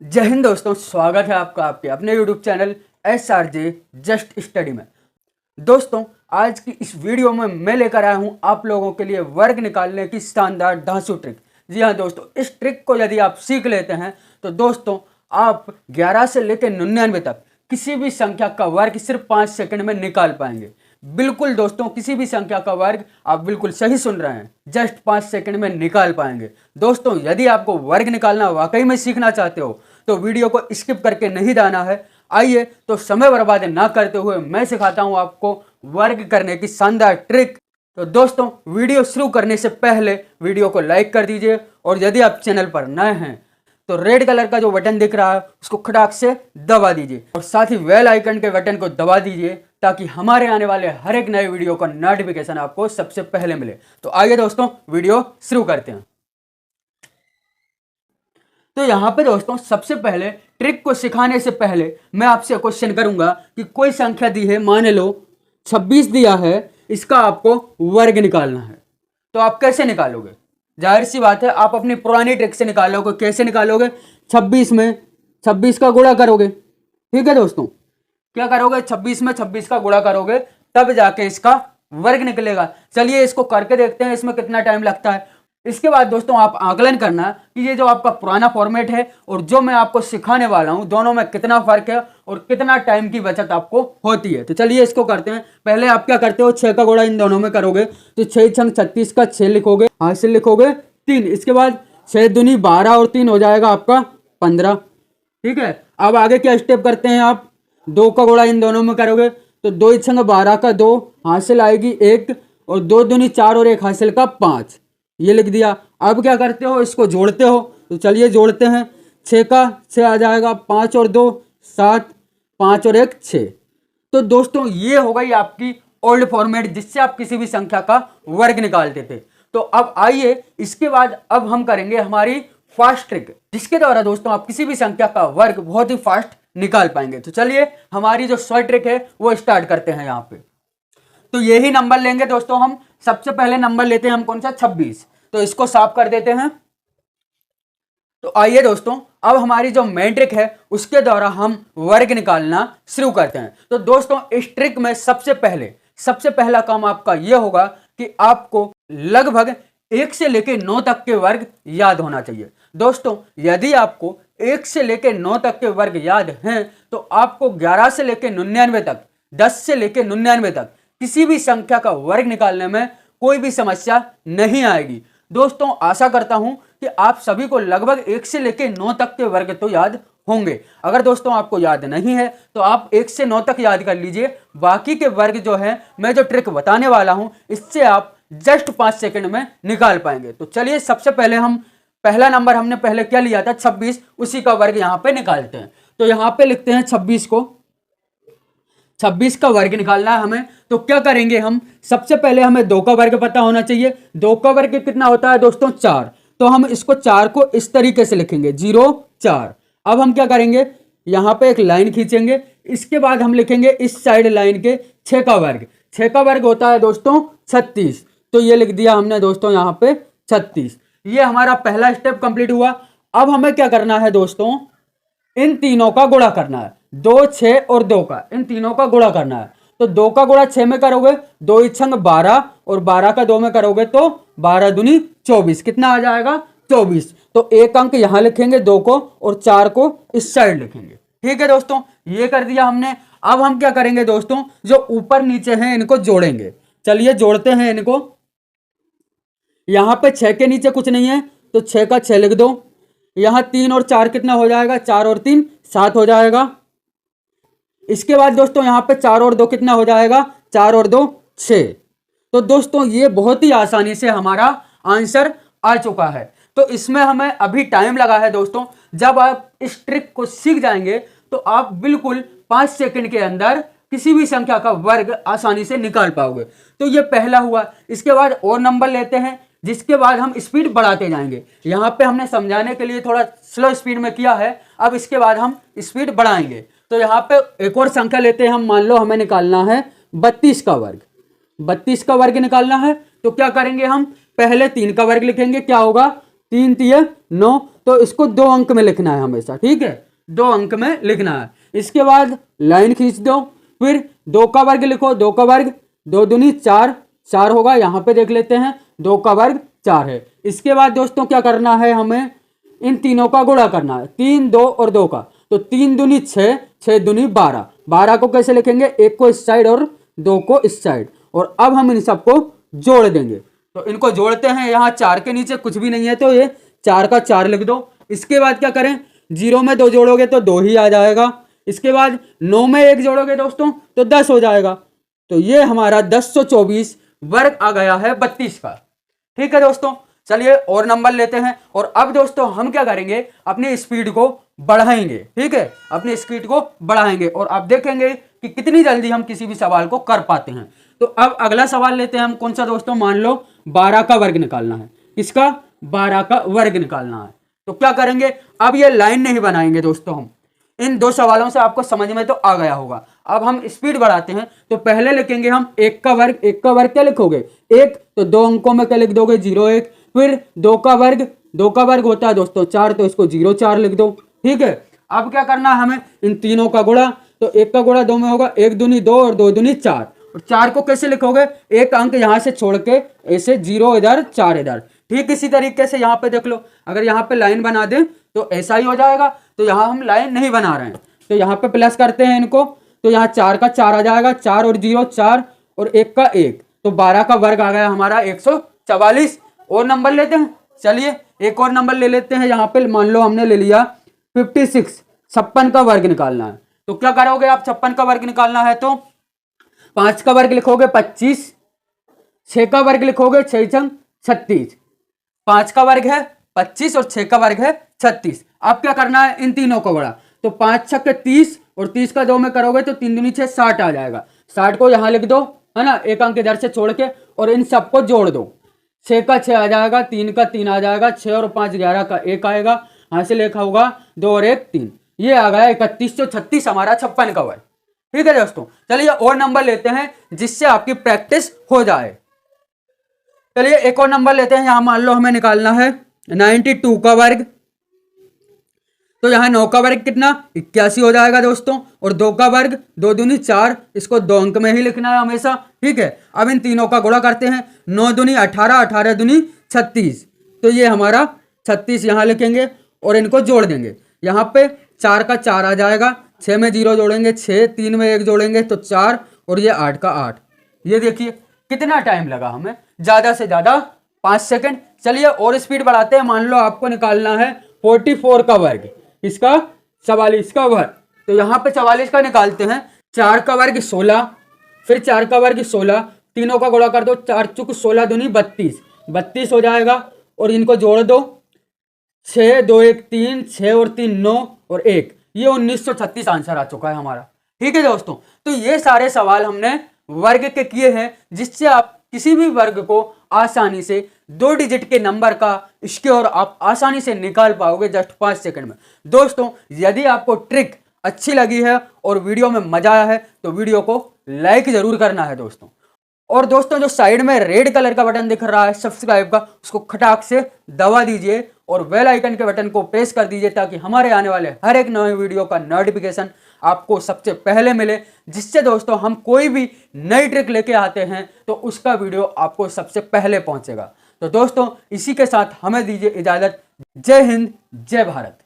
जय हिंद दोस्तों, स्वागत है आपका आपके अपने YouTube channel SRJ just study में। दोस्तों, आज की इस वीडियो में मैं लेकर आया हूं आप लोगों के लिए वर्ग निकालने की शानदार धांसू ट्रिक। जी हाँ दोस्तों, इस ट्रिक को यदि आप सीख लेते हैं तो दोस्तों आप 11 से लेकर 99 तक किसी भी संख्या का वर्ग सिर्फ 5 सेकंड में निकाल पाएंगे। बिल्कुल दोस्तों, किसी भी संख्या का वर्ग आप बिल्कुल सही सुन रहे हैं, जस्ट 5 सेकंड में निकाल पाएंगे। दोस्तों, यदि आपको वर्ग निकालना वाकई में सीखना चाहते हो तो वीडियो को स्किप करके नहीं जाना है। आइए तो समय बर्बाद ना करते हुए मैं सिखाता हूं आपको वर्ग करने की शानदार ट्रिक। तो दोस्तों, वीडियो शुरू करने से पहले वीडियो को लाइक कर दीजिए और यदि आप चैनल पर नए हैं तो रेड कलर का जो बटन दिख रहा है उसको खटाक से दबा दीजिए और साथ ही बेल आइकन के बटन को दबा दीजिए ताकि हमारे आने वाले हर एक नए वीडियो का नोटिफिकेशन आपको सबसे पहले मिले। तो आइए दोस्तों, वीडियो शुरू करते हैं। तो यहाँ पे दोस्तों सबसे पहले ट्रिक को सिखाने से पहले मैं आपसे क्वेश्चन करूंगा कि कोई संख्या दी है, मान लो 26 दिया है, इसका आपको वर्ग निकालना है। तो आप कैसे निकालोगे? जाहिर सी बात है, आप अपनी पुरानी ट्रिक से निकालोगे। कैसे निकालोगे? 26 में 26 का गुणा करोगे। ठीक है दोस्तों, क्या करोगे? 26 में 26 का गुणा करोगे, तब जाके इसका वर्ग निकलेगा। चलिए इसको करके देखते हैं, इसमें कितना टाइम लगता है। इसके बाद दोस्तों आप आकलन करना कि ये जो आपका पुराना फॉर्मेट है और जो मैं आपको सिखाने वाला हूं, दोनों में कितना फर्क है और कितना टाइम की बचत आपको होती है। तो चलिए इसको करते हैं। पहले आप क्या करते हो, 6 का गुणा इन दोनों में करोगे तो 6 छंग 36 का 6 लिखोगे, हासिल लिखोगे 3। इसके बाद 6 दूनी 12 और 3 हो जाएगा आपका 15। ठीक है, अब आगे क्या स्टेप करते हैं आप, 2 का गुणा इन दोनों में करोगे तो 2 छंग 12 का 2, हासिल आएगी 1 और 2 दूनी 4 और 1 हासिल का 5, ये लिख दिया। अब क्या करते हो, इसको जोड़ते हो। तो चलिए जोड़ते हैं। 6 का 6 आ जाएगा, 5 और 2 7, 5 और 1 6। तो दोस्तों ये हो गई आपकी ओल्ड फॉर्मेट जिससे आप किसी भी संख्या का वर्ग निकालते थे। तो अब आइए इसके बाद अब हम करेंगे हमारी फास्ट ट्रिक, जिसके द्वारा दोस्तों आप किसी भी संख्या का वर्ग बहुत ही फास्ट निकाल पाएंगे। तो चलिए हमारी जो शॉर्ट ट्रिक है वो स्टार्ट करते हैं। यहाँ पे तो यही नंबर लेंगे दोस्तों हम। सबसे पहले नंबर लेते हैं हम कौन सा, 26। तो इसको साफ कर देते हैं। तो आइए दोस्तों अब हमारी जो मेन ट्रिक है उसके द्वारा हम वर्ग निकालना शुरू करते हैं। तो दोस्तों इस ट्रिक में सबसे पहला काम आपका यह होगा कि आपको लगभग 1 से लेकर 9 तक के वर्ग याद होना चाहिए। दोस्तों यदि आपको 1 से लेकर 9 तक के वर्ग याद हैं तो आपको 11 से लेकर 99 तक, 10 से लेकर 99 तक किसी भी संख्या का वर्ग निकालने में कोई भी समस्या नहीं आएगी। दोस्तों आशा करता हूं कि आप सभी को लगभग 1 से लेकर 9 तक के वर्ग तो याद होंगे। अगर दोस्तों आपको याद नहीं है तो आप 1 से 9 तक याद कर लीजिए। बाकी के वर्ग जो है, मैं जो ट्रिक बताने वाला हूं, इससे आप जस्ट 5 सेकंड में निकाल पाएंगे। तो चलिए सबसे पहले हम पहला नंबर हमने पहले क्या लिया था, 26, उसी का वर्ग यहाँ पे निकालते हैं। तो यहाँ पे लिखते हैं 26 को, 26 का वर्ग निकालना है हमें। तो क्या करेंगे हम, सबसे पहले हमें 2 का वर्ग पता होना चाहिए। 2 का वर्ग कितना होता है दोस्तों, 4। तो हम इसको 4 को इस तरीके से लिखेंगे, 0 4। अब हम क्या करेंगे, यहाँ पे एक लाइन खींचेंगे। इसके बाद हम लिखेंगे इस साइड लाइन के 6 का वर्ग। 6 का वर्ग होता है दोस्तों 36। तो ये लिख दिया हमने दोस्तों यहाँ पे 36। ये हमारा पहला स्टेप कंप्लीट हुआ। अब हमें क्या करना है दोस्तों, इन तीनों का गुणा करना है। 2 6 और 2 का, इन तीनों का गुणा करना है। तो 2 का गुणा 6 में करोगे, 2 छंग 12 और 12 का 2 में करोगे तो 12 दूनी 24। कितना आ जाएगा, 24। तो एक अंक यहां लिखेंगे 2 को और 4 को इस साइड लिखेंगे। ठीक है दोस्तों, ये कर दिया हमने। अब हम क्या करेंगे दोस्तों, जो ऊपर नीचे हैं इनको जोड़ेंगे। चलिए जोड़ते हैं इनको। यहां पे 6 के नीचे कुछ नहीं है तो 6 का 6 लिख दो। यहां 3 और 4 कितना हो जाएगा, 4 और 3 7 हो जाएगा। इसके बाद दोस्तों यहाँ पे 4 और 2 कितना हो जाएगा, 4 और 2 6। तो दोस्तों ये बहुत ही आसानी से हमारा आंसर आ चुका है। तो इसमें हमें अभी टाइम लगा है दोस्तों। जब आप इस ट्रिक को सीख जाएंगे तो आप बिल्कुल 5 सेकंड के अंदर किसी भी संख्या का वर्ग आसानी से निकाल पाओगे। तो ये पहला हुआ। इसके बाद और नंबर लेते हैं, जिसके बाद हम स्पीड बढ़ाते जाएंगे। यहाँ पे हमने समझाने के लिए थोड़ा स्लो स्पीड में किया है, अब इसके बाद हम स्पीड बढ़ाएंगे। तो यहाँ पे एक और संख्या लेते हैं हम। मान लो हमें निकालना है 32 का वर्ग। 32 का वर्ग निकालना है तो क्या करेंगे हम, पहले 3 का वर्ग लिखेंगे। क्या होगा, 3 3 9। तो इसको 2 अंक में लिखना है हमेशा, ठीक है, 2 अंक में लिखना है। इसके बाद लाइन खींच दो, फिर 2 का वर्ग लिखो, 2 का वर्ग 2 दूनी 4, 4 होगा, यहाँ पे देख लेते हैं 2 का वर्ग 4 है। इसके बाद दोस्तों क्या करना है, हमें इन तीनों का गुणा करना है, 3 2 और 2 का, तो 3 दूनी 6, 6 दूनी 12, 12 को कैसे लिखेंगे, 1 को इस साइड और 2 को इस साइड, और अब हम इन सबको जोड़ देंगे। तो इनको जोड़ते हैं, यहाँ 4 के नीचे कुछ भी नहीं है तो ये 4 का 4 लिख दो। इसके बाद क्या करें, 0 में 2 जोड़ोगे तो 2 ही आ जाएगा। इसके बाद 9 में 1 जोड़ोगे दोस्तों तो 10 हो जाएगा। तो ये हमारा 1024 वर्ग आ गया है 32 का। ठीक है दोस्तों, चलिए और नंबर लेते हैं। और अब दोस्तों हम क्या करेंगे, अपनी स्पीड को बढ़ाएंगे। ठीक है, अपनी स्पीड को बढ़ाएंगे और अब देखेंगे कि कितनी जल्दी हम किसी भी सवाल को कर पाते हैं। तो अब अगला सवाल लेते हैं हम, कौन सा दोस्तों, मान लो 12 का वर्ग निकालना है। किसका, 12 का वर्ग निकालना है। तो क्या करेंगे, अब ये लाइन नहीं बनाएंगे दोस्तों हम। इन 2 सवालों से आपको समझ में तो आ गया होगा। अब हम स्पीड बढ़ाते हैं, तो पहले लिखेंगे हम 1 का वर्ग। 1 का वर्ग क्या लिखोगे, 1, तो 2 अंकों में क्या लिख दोगे, 0 1। फिर 2 का वर्ग, 2 का वर्ग होता है दोस्तों 4, तो इसको 0 4 लिख दो। ठीक है, अब क्या करना है हमें, इन तीनों का गुणा, तो 1 का गुणा 2 में होगा, 1 दूनी 2 और 2 दूनी 4। और 4 को कैसे लिखोगे, एक अंक यहां से छोड़ के ऐसे 0 इधर 4 इधर। ठीक इसी तरीके से यहाँ पे देख लो, अगर यहाँ पे लाइन बना दें तो ऐसा ही हो जाएगा। तो यहाँ हम लाइन नहीं बना रहे हैं, तो यहाँ पे प्लस करते हैं इनको, तो यहाँ 4 का 4 आ जाएगा, 4 और 0 4 और 1 का 1, तो 12 का वर्ग आ गया हमारा 144। और नंबर लेते हैं, चलिए एक और नंबर ले लेते हैं। यहाँ पे मान लो हमने ले लिया 56, 56 का वर्ग निकालना है। तो क्या करोगे आप, 56 का वर्ग निकालना है तो 5 का वर्ग लिखोगे 25, 6 का वर्ग लिखोगे 6 छंग 36, 5 का वर्ग है 25 और 6 का वर्ग है 36। अब क्या करना है, इन तीनों को बड़ा, तो 5 छक्के 30 और 30 का 2 में करोगे तो 3 दूनी 6 60 आ जाएगा। 60 को यहाँ लिख दो, है ना, एक अंक इधर से छोड़ के, और इन सबको जोड़ दो। 6 का 6 आ जाएगा, 3 का 3 आ जाएगा, 6 और 5 11 का 1 आएगा, यहाँ से लिखा होगा 2 और 1 3। ये आ गया 3136 हमारा 56 का वर्ग। ठीक है दोस्तों, चलिए और नंबर लेते हैं जिससे आपकी प्रैक्टिस हो जाए। चलिए एक और नंबर लेते हैं। यहां मान लो हमें निकालना है 92 का वर्ग, तो यहाँ 9 का वर्ग कितना, 81 हो जाएगा दोस्तों। और 2 का वर्ग 2 दूनी 4, इसको 2 अंक में ही लिखना है हमेशा। ठीक है, अब इन तीनों का गुणा करते हैं, 9 दूनी 18, 18 दूनी 36, तो ये हमारा 36 यहाँ लिखेंगे और इनको जोड़ देंगे। यहाँ पे 4 का 4 आ जाएगा, 6 में 0 जोड़ेंगे 6, 3 में 1 जोड़ेंगे तो 4, और ये 8 का 8। ये देखिए कितना टाइम लगा हमें, ज़्यादा से ज़्यादा 5 सेकंड। चलिए और स्पीड बढ़ाते हैं। मान लो आपको निकालना है 44 का वर्ग, इसका 44 का वर्ग, तो यहाँ पे 44 का निकालते हैं। 4 का वर्ग 16, फिर 4 का वर्ग 16, तीनों का गुणा कर दो, 4 चुक 16 दूनी 32, 32 हो जाएगा। और इनको जोड़ दो, 6 2 1 3, 6 और 3 9 और 1, ये 1936 आंसर आ चुका है हमारा। ठीक है दोस्तों, तो ये सारे सवाल हमने वर्ग के किए हैं, जिससे आप किसी भी वर्ग को आसानी से 2 डिजिट के नंबर का स्क्वायर आप आसानी से निकाल पाओगे जस्ट 5 सेकंड में। दोस्तों यदि आपको ट्रिक अच्छी लगी है और वीडियो में मजा आया है तो वीडियो को लाइक जरूर करना है दोस्तों। और दोस्तों जो साइड में रेड कलर का बटन दिख रहा है सब्सक्राइब का, उसको खटाक से दबा दीजिए और बेल आइकन के बटन को प्रेस कर दीजिए, ताकि हमारे आने वाले हर एक नए वीडियो का नोटिफिकेशन आपको सबसे पहले मिले, जिससे दोस्तों हम कोई भी नई ट्रिक लेके आते हैं तो उसका वीडियो आपको सबसे पहले पहुंचेगा। तो दोस्तों इसी के साथ हमें दीजिए इजाजत। जय हिंद, जय भारत।